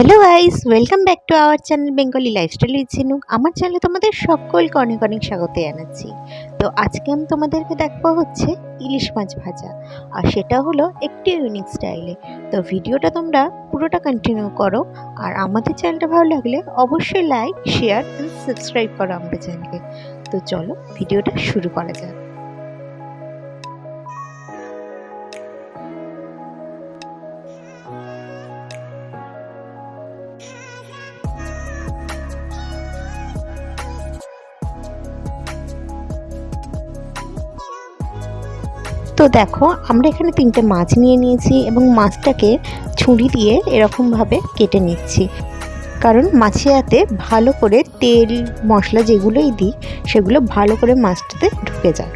Hello guys, welcome back to our channel Bengali lifestyle with ঝিনুক। আমার চ্যানেলে তোমাদের সকলকে অনেক অনেক স্বাগত জানাচ্ছি। তো আজকে আমি তোমাদেরকে দেখাবো হচ্ছে ইলিশ মাছ ভাজা, আর সেটা হলো একটি ইউনিক স্টাইলে। তো ভিডিওটা তোমরা পুরোটা কন্টিনিউ করো, আর আমাদের চ্যানেলটা ভালো লাগলে অবশ্যই লাইক, শেয়ার অ্যান্ড সাবস্ক্রাইব করো আমাদের চ্যানেলকে। তো চলো ভিডিওটা শুরু করা যাক। তো দেখো, আমরা এখানে 3টে মাছ নিয়ে নিয়েছি এবং মাছটাকে ছুরি দিয়ে এরকমভাবে কেটে নিচ্ছি, কারণ মাছেতে ভালো করে তেল মশলা যেগুলোই দিই সেগুলো ভালো করে মাছটাতে ঢুকে যায়।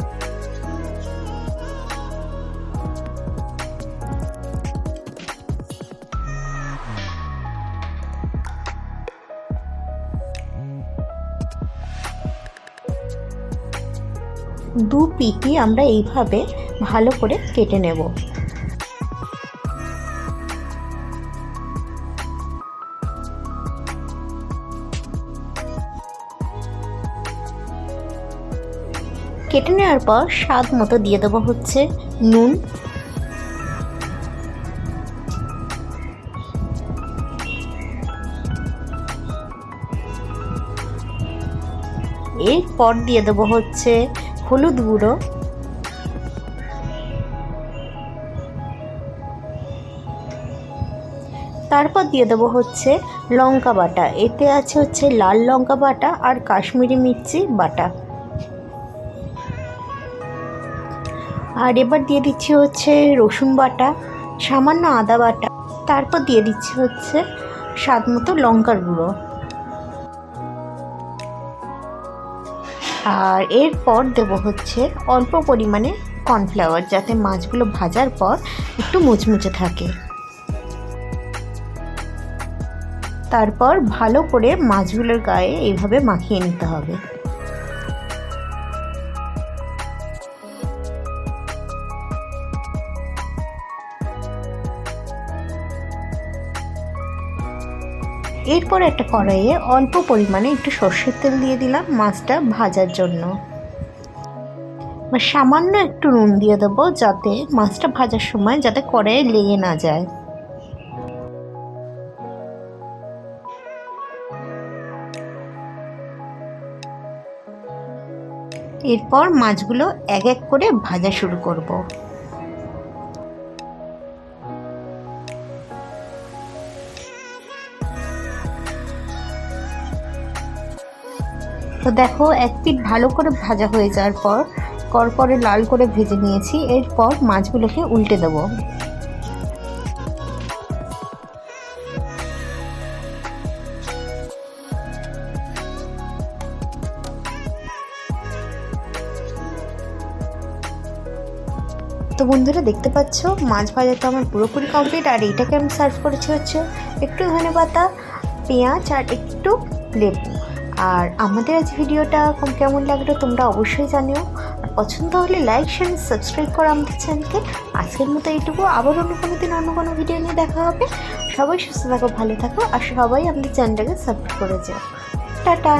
দু পিটি আমরা এইভাবে ভালো করে কেটে নেব। কেটে নেওয়ার পর স্বাদ মতো দিয়ে দেবো হচ্ছে নুন, এরপর দিয়ে দেবো হচ্ছে হলুদ গুঁড়ো, তারপর দিয়ে দেবো হচ্ছে লঙ্কা বাটা। এতে আছে হচ্ছে লাল লঙ্কা বাটা আর কাশ্মীরি মির্চি বাটা। আর এবার দিয়ে দিচ্ছি হচ্ছে রসুন বাটা, সামান্য আদা বাটা, তারপর দিয়ে দিচ্ছি হচ্ছে স্বাদ মতো লঙ্কার গুঁড়ো। আর এরপর দেবো হচ্ছে অল্প পরিমাণে কর্নফ্লাওয়ার, যাতে মাছগুলো ভাজার পর একটু মুচমুচে থাকে। তারপর ভালো করে মাছগুলোর গায়ে এইভাবে মাখিয়ে নিতে হবে। এরপর একটা কড়াইয়ে অল্প পরিমাণে একটু সর্ষের তেল দিয়ে দিলাম মাছটা ভাজার জন্য। সামান্য একটু নুন দিয়ে দেবো, যাতে মাছটা ভাজার সময় যাতে কড়াইয়ে লেগে না যায়। এরপর মাছগুলো এক এক করে ভাজা শুরু করব। তো দেখো, এক পিঠ ভালো করে ভাজা হয়ে যাওয়ার পর করকরে লাল করে ভেজে নিয়েছি। এরপর মাছগুলোকে উল্টে দেব। তো বন্ধুরা, দেখতে পাচ্ছ মাছ ভাজা তো আমার পুরোপুরি কমপ্লিট। আর এইটাকে আমি সার্ভ করেছি হচ্ছে একটু ধনেপাতা, পেঁয়াজ আর একটু লেবু। আর আমাদের আজ ভিডিওটা কেমন লাগলো তোমরা অবশ্যই জানিও। আর পছন্দ হলে লাইক, শেয়ার, সাবস্ক্রাইব করো আমাদের চ্যানেলকে। আজকের মতো এইটুকু, আবার অন্য কোনো দিন অন্য কোনো ভিডিও নিয়ে দেখা হবে। সবাই সুস্থ থাকো, ভালো থাকো, আর সবাই আমাদের চ্যানেলটাকে সাবস্ক্রাইব করে যাও। টাটা।